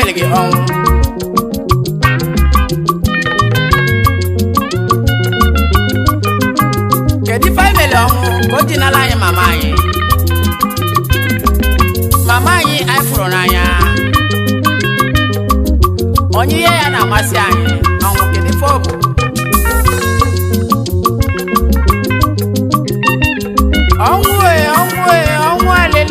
meligi ọnwụ kedu family ọnwụ ka o ji nala anyị mama anyị fụrụ n'anya onye ihe ya na-amasị anyị ọnwụ kedu ife ọ bụ ọnwụ alili ọnwụ alili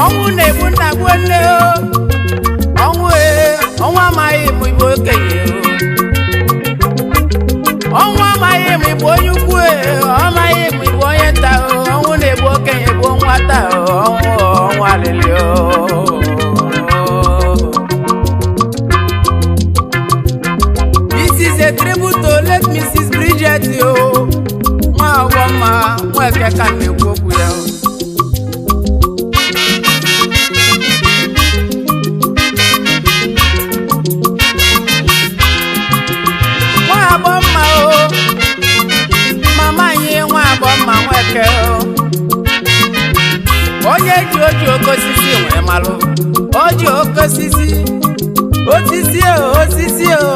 ọnwụ na-egbu nna gbuo nne ọnwụ amaghị m igbo okenye ọnwụ amaghị m igbo onye ukwu amaghị m igbo onye nta ọnwụ na-egbu okenye bụ nwata ọnwụ alili This is a tribute to late Mrs. Bridget nwa ọgbọmma nwa eke ka na-ekwu okwu ya onye ji oke osisi nwere malụ oji oke osisi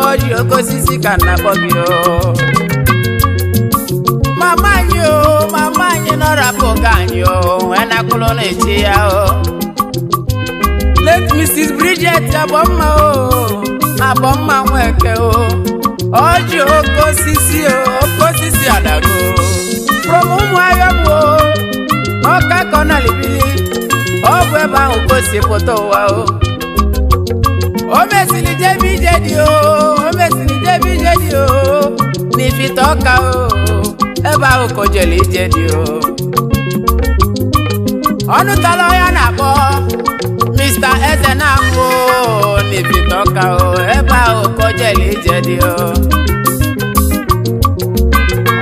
oji oke osisi ka na-akpọ gị mama anyị nọrapụ ka anyị wee na-akwụlụ na-eche ya let Mrs. Bridget abọmma nweke oji oke osisi adago from ụmụahịa m ọka ka ọ na-alibili ọ bụ ebe ahụ ka o si pụta ụwa o mesiri jebe ije dị n'ifite ọka ebe ahụ ka o jere ije dị ọnụ tala ya na-akpọ Mr. Etiti-Anam n'ifite ọka ebe ahụ ka o jere ije dị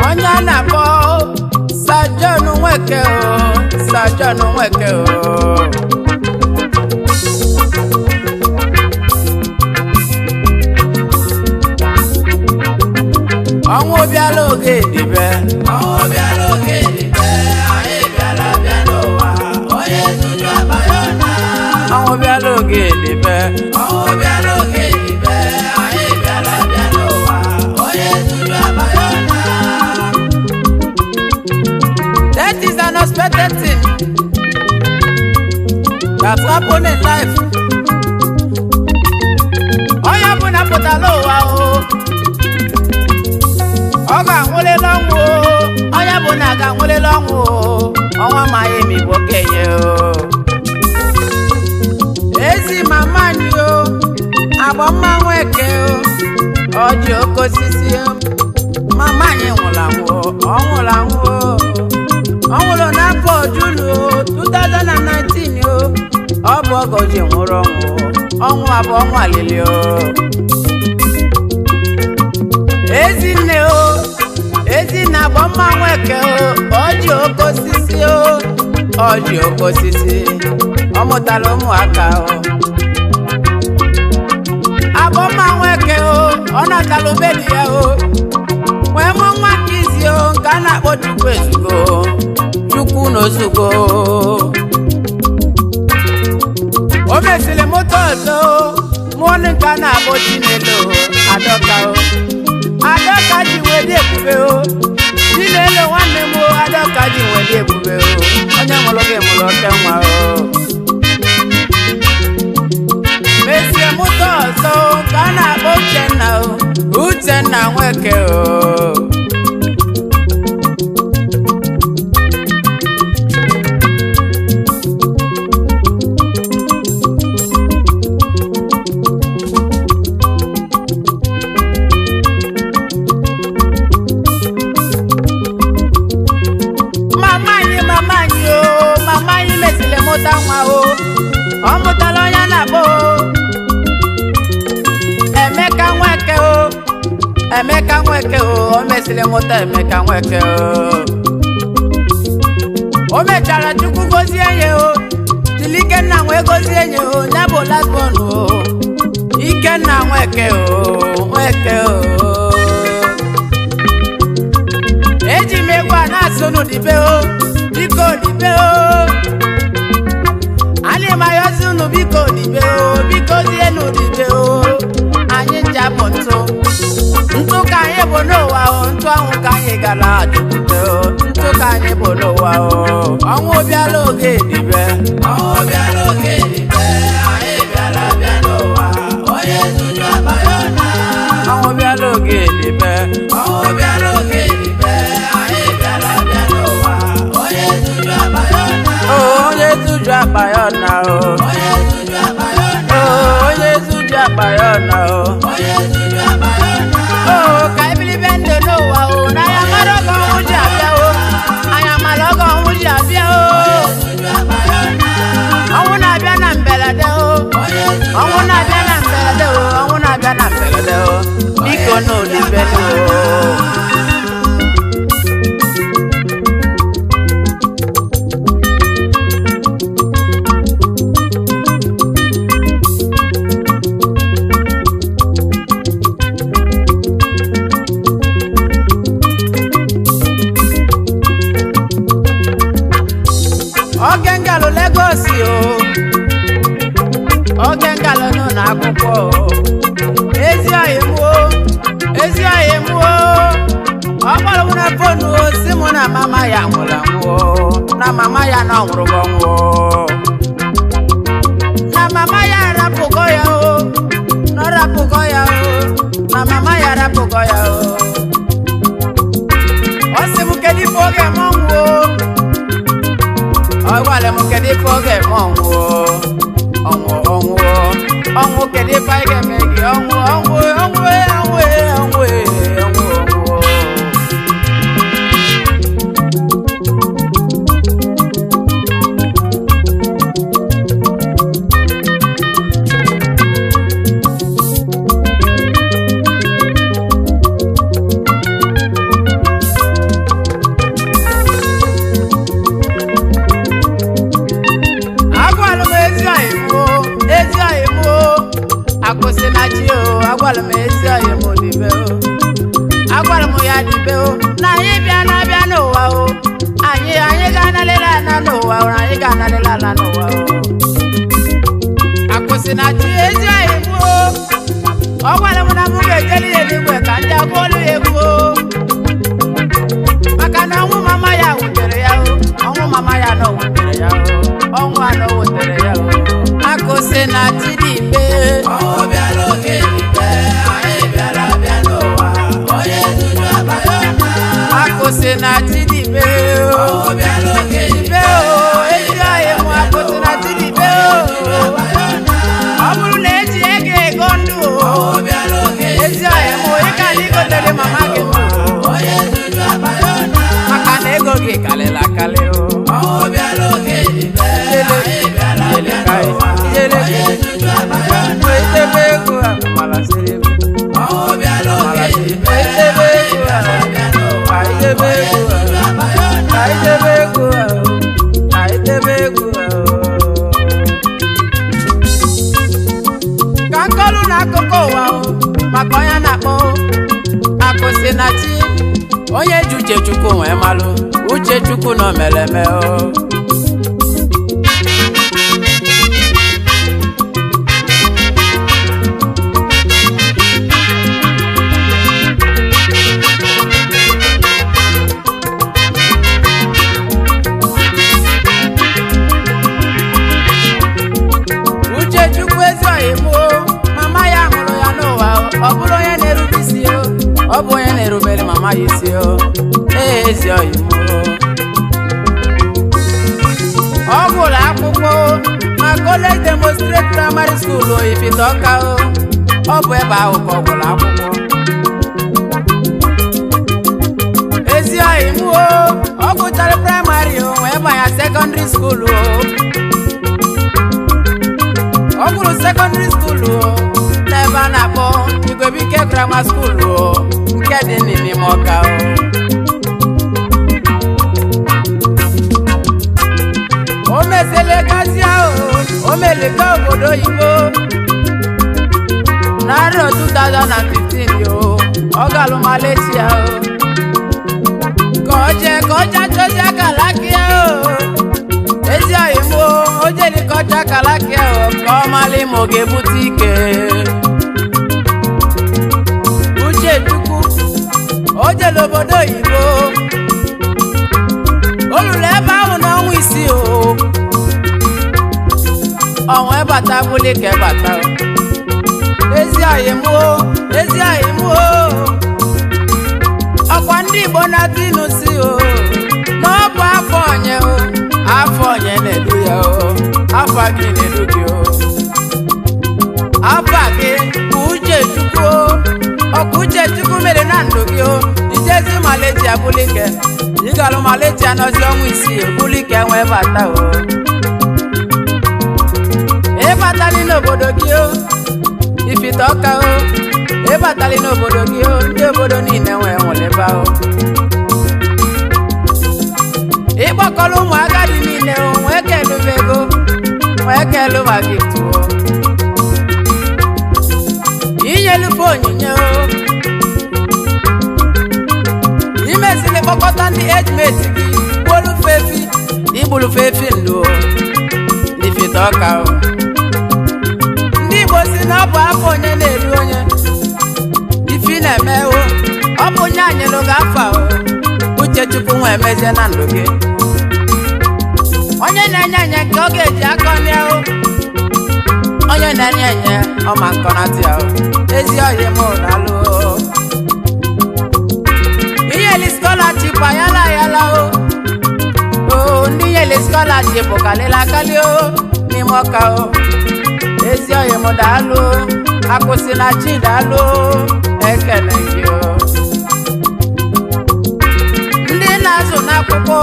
onye a na-akpọ Sajon Nweke ọnwụ bịala oge edibe anyị bịala bịa n'ụwa onye zuju abaya na ọnwụ bịala oge edibe anyị bịala bịa n'ụwa onye zuju abaya na that is an unexpected thing that happen in life onye bụ na pụtala ụwa ọ ga-anwụlele ọnwụ onye bụ na ga-anwụlele ọnwụ ọnwa amaghị m igbo okenye ezi mama anyị agbamma nweke ọjị oke osisi mama anyị nwụrụ anwụ ọ nwụrụ n'afọ Julu 2019 ọ bụ oge ji nwụrụ ọnwụ abụ ọnwụ alili ezinne agbamma nweke ọjị oke osisi ọ mụtara ụmụaka agbamma nweke ọ natara obedi ya wee mụ nwa nke izi nke a na-akpọ Chukwu n'ozugbo o mesịrị moto ọzọ mụọ nke a na-akpọ Chinelo Adọka ji wee dị ebube Chinelo nwanne m Adọka ji wee dị ebube onye mụrụ gị mụrụ oke nwa mesie moto ọzọ ka a na-akpọ Uchenna Nweke mama anyị mesịrị mụta nwa ọ mụtara onye na-akpọ Emeka Nweke o mesịrị mụta Emeka Nweke o mechara Chukwu gozie ya Tilikenna wee gozie ya ya bụ last born Ikenna Nweke o Nweke o eji megwa na sonu dibe o biko dibe o ani mayozunu biko dibe o biko dienu dibe o anyị njabụ ntụ ka anyị bụ n'ụwa o ntụ ahụ ka anyị gara adịbute o ntụ ka anyị bụ n'ụwa o ọnwụ bịala oge dibe ọnwụ bịala oge dibe anyị bịara bịa n'ụwa onye zuju abayona ọnwụ bịala oge dibe ọnwụ bịala oge dibe anyị bịara bịa n'ụwa onye zuju abayona onye zuju abayona onye zuju abayona onye zuju abayona onye zuju abayona ka ibili bende n'ụwa o na ya mara oge ọnwụ ji abịa o anya mara oge ọnwụ ji abịa o ọnwụ na-abịa na mberede o ọnwụ na-abịa na mberede o ọnwụ na-abịa na mberede o biko n'olibe o Ogengalo Lagos o Ogengalo no na akwụkwọ ezi ayemu ọgbara mụ na fonu o si mụ na mama ya nwụrụ anwụ na mama ya na nwụrụ ọnwụ na mama ya rapụgo ya o na rapụgo ya o na mama ya rapụgo ya o ọ sị m kedu ife oge m ọnwụ wale mu kedi foge onwo kedi faige megi onwo agwala m ezi ayemo dibe o agwala m ya dibe o na anyị bịa na bịa n'ụwa o anyị ga-analịla na n'ụwa o anyị ga-analịla na n'ụwa o akwụsị na chi ezi ayemo ọ gwara m na m ga-ejeli ya eluigwe ka ndị agwa olu ya egwu o maka na ọnwụ mama ya wutere ya o ọnwụ mama ya na wutere ya o ọnwụ anọ wutere ya o akwụsị na chi dibe ọ bịara oge akose na tidibe o dibe o eji ayemu akose na tidibe o ọ bụrụ na eji ego ego ndụ o eji ayemu ịka na igotere mama gị maka na ego gị kalịla akali o itebe ego amalasịrị ka nkọlu na akụkọ ụwa maka onye na-akpọ akụsị na chi onye ji uche chukwu nwee malụ uche chukwu nọ mere eme o ọ bụrụ onye na-erube isi o ọ bụ onye na-erubere mama ya isi o ezi oyimo ọ gụrụ akwụkwọ na College Demonstrate Primary School Ifite Ọka o ọ bụ ebe ahụ ka ọ gụrụ akwụkwọ ezi oyimo ọ gụchara praịmarị o wee banya secondary school o ọ gụrụ secondary school o n'ebe a na-akpọ Igwebike Grammar School o nke dị n'ime Ọka o mezele gazi ahụ o meleka obodo oyibo 2015 yo Ogalu Malaysia Koje choja kalakia Ezi ayimo oje ni koja kalakia Komali moge butike Uche tuku oje lobodo ibo Oluleba una wisi o Onwe bata bulike bata Ezi ayimo Akwa ndị Igbo na-atinu si o N'ọbụ afọ onye na-edu ya o Afọ gị na-edu gị o Afọ gị bụ Uche Chukwu o Ọkụ Uche Chukwu mere na ndụ gị o Ijezi Malaysia bulike Ịgalụ Malaysia n'ozi ọnwa isii bulike nwe bata o Ịbatali n'obodo gị o Ifite ọka o Ịbatali n'obodo gị o ndị obodo niile nweleba o Ịgbakọrọ ụmụ agadi niile o nwee kelube ego nwee keluba gị tụọ Inyelufe onyinye o Imezili kpọkọta ndị ejimeti gị Gbolufe Igbulufe efi ndụ o Ifite ọka o Ndị Igbo si na ọ bụ afọ onye na-eru onye Ifi na-eme o Ọ bụ onye anyelu ga-afa o Uche Chukwu nwe emezie na ndụ gị Onye na-enye nke ọ ga-eji akọnị o Onye na-enye ọma nkọnatị o Ezi oyi m ụdalụ o Iyeli scholarship ayala o Ndị yeli scholarship kalịla kalị o N'ime ọka o Ezi oyi m dalụ Akwụsị na chi dalụ Ekele gị o Ndị na-azụ n'akwụkwọ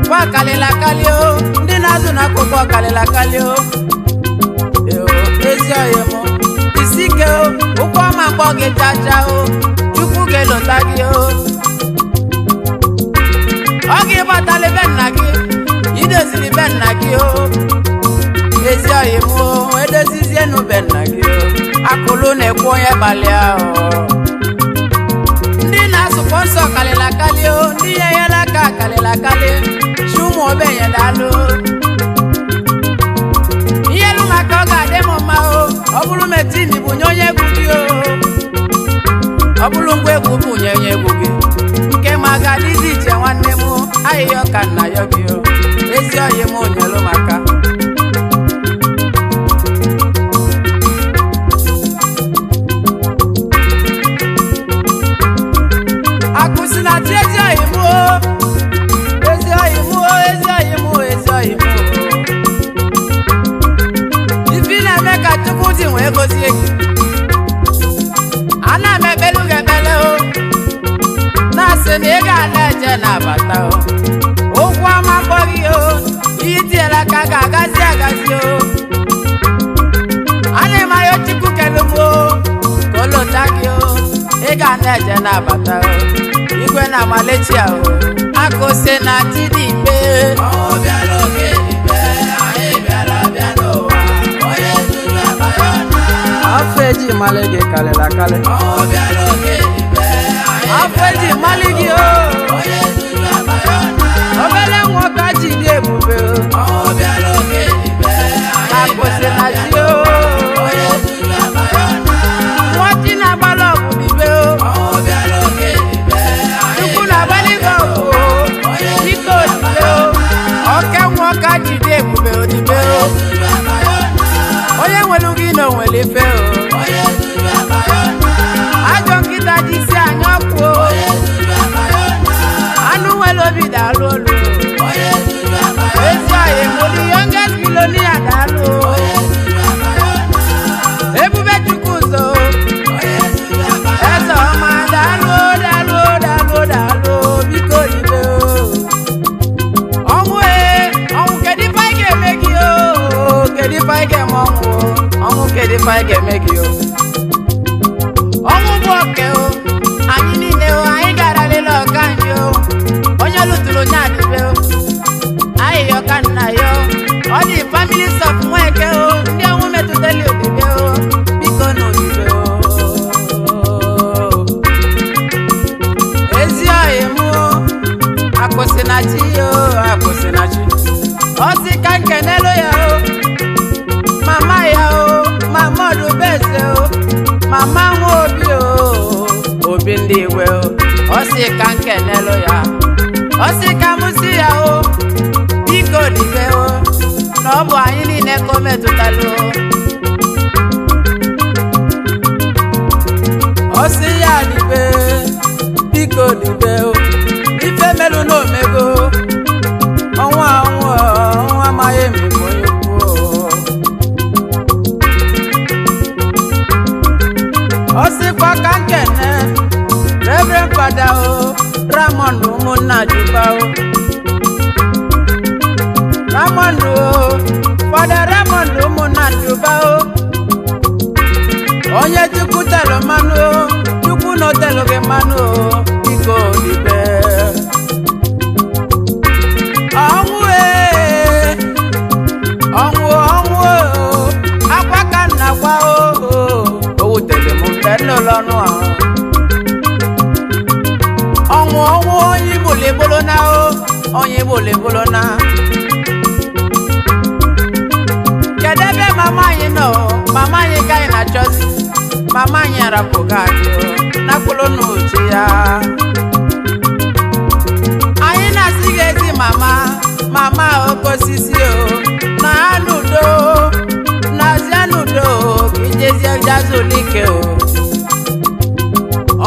Kwa kalịla kalị o Ndị na-azụ n'akwụkwọ kalịla kalị o Ezi oyi m Isi ike o Ụkwụ ọma mkpọ gị chacha o Chukwu ga-elota gị o Ọ ga-ịgbatali be nna gị Idozili be nna gị o Ezi oyi m o Edozizienu be nna gị o Akụlụ na-ekwu onye gbalịa o Ndị na-asụkwa nsọ kalịla kalị o Ndị nyere aka kalịla kalị Shumu obenye dalụ Iyelu maka ọ ga-adị m mma o Ọ bụrụ metini bụ nye onye egwu gị o Ọ bụrụ ngwa egwu bụ nye onye egwu gị Nke ma ga-adịzi iche nwanne m Ahịhịa ọka nna ya gị o Ezi oyi m onyelu maka Akwụsị na ti ezi oyi m o Ezi oyi m o Ezi oyi m o Ezi oyi m o Ifi na-eme ka Chukwu dị nwee gozie gị Ana m ekpelu gị ekpele o Na-asị na ị ga-ana-eje n'abata o Ụkwụ ọma mbọ gị o Iyi tiela ka ga-agazi agazi o Ana m ayọ Chukwu kelu m o Ka o lota gị o Ị ga-ana-eje n'abata o Igwe na Malaysia o Akụsị na Chidikpe Ọnwụ bịara oge dikpe Anyị bịara bịa n'ụwa Onye zuru abayọna Afọ eji mali gị kalịla kalị Ọnwụ bịara oge dikpe Afọ eji mali gị o Onye zuru abayọna Obele nwoke ji dị ebube o Ọnwụ bịara oge dikpe Akụsị na chi o Onye zuru abayọna Nwachi na-agbalị ọgwụ dikpe o Ọnwụ bịara oge dikpe Chukwu na-agbalị gị ọgwụ o Dike odibe o Oke nwoke ji dị ebube odibe o Onye nwelu gị na onwere ife o Ajọ nkịta ji isi anya ọkụ o Anụ nwere obi daalụ olu Ezi oyi mụrụ youngest billionaire daalụ o Ebube Chukwu ụzọ Eze ọma daalụ daalụ daalụ daalụ Biko odibe o Ọnwụ kedu ife anyị ga-eme gị o Kedu ife anyị ga-eme ọnwụ kedu ife anyị ga-eme gị o Ọnwụ bụ oke o Anyị niile o anyị gara lele ọka anyị o Onye lụtụrụ onye adịbe o Ahịhịa ọka nna ya o Ọ dị families of Nweke o akwụsịnachi yo akwụsịnachi osi ka nkenelo ya o mama ya o mama Odubeze o mama nwa obi o obi ndị iwe o osi ka nkenelo ya osi ka mụsi ya o biko dibe o na ọ bụ anyị niile ka o metụtalo osi ya dibe biko dibe o ife melu n'omego ọnwa amaghị emegbu onye kwuo osikwa ka nkene Reverend Fada o Ramond ụmụnna Juba o Ramond o Fada Ramond ụmụnna Juba o onye Chukwu telu mmanụ o Chukwu no telu gị mmanụ o biko dibe ọnwụ akwa ka nna gwa o wutere m mgbe n'ụlọ ọnụ ọnwụ onye igboligbolo na o onye igboligbolo na kedu ebe mama anyị nọ mama anyị ka anyị na-achọzi mama anyị arapụga anyị na mkpụrụ n'uche ya anyị na-asị gị ezi mama okosisi o na anụdo nazi anụdo ka ijezie jazulike o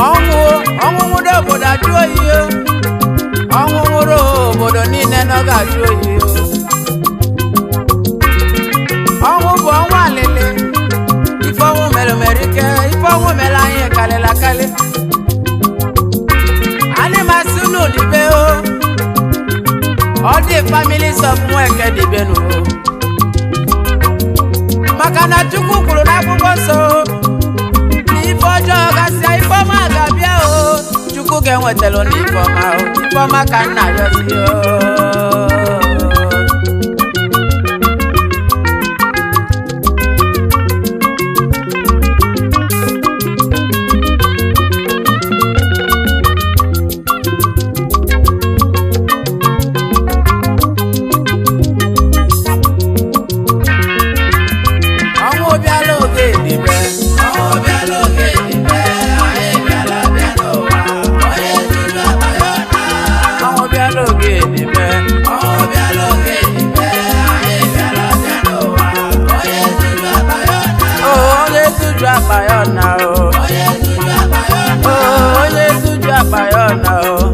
ọnwụ nwụrụ obodo ajụ oyi o ọnwụ nwụrụ obodo niile nọ ga-ajụ oyi o ọnwụ bụ ọnwụ alịlị ife ọnwụ mere ike ife ọnwụ mere anyị kalịla kalị anyị masị unu dibe o ọ dị families of Nweke dibenu maka na Chukwu kwuru n'akwụkwọ nsọ na ife ọjọọ gasịa ife ọma ga-abịa o Chukwu ga-enwetelu n'ife ọma o ife ọma ka nna yọzi o onye tuju akpa ya na o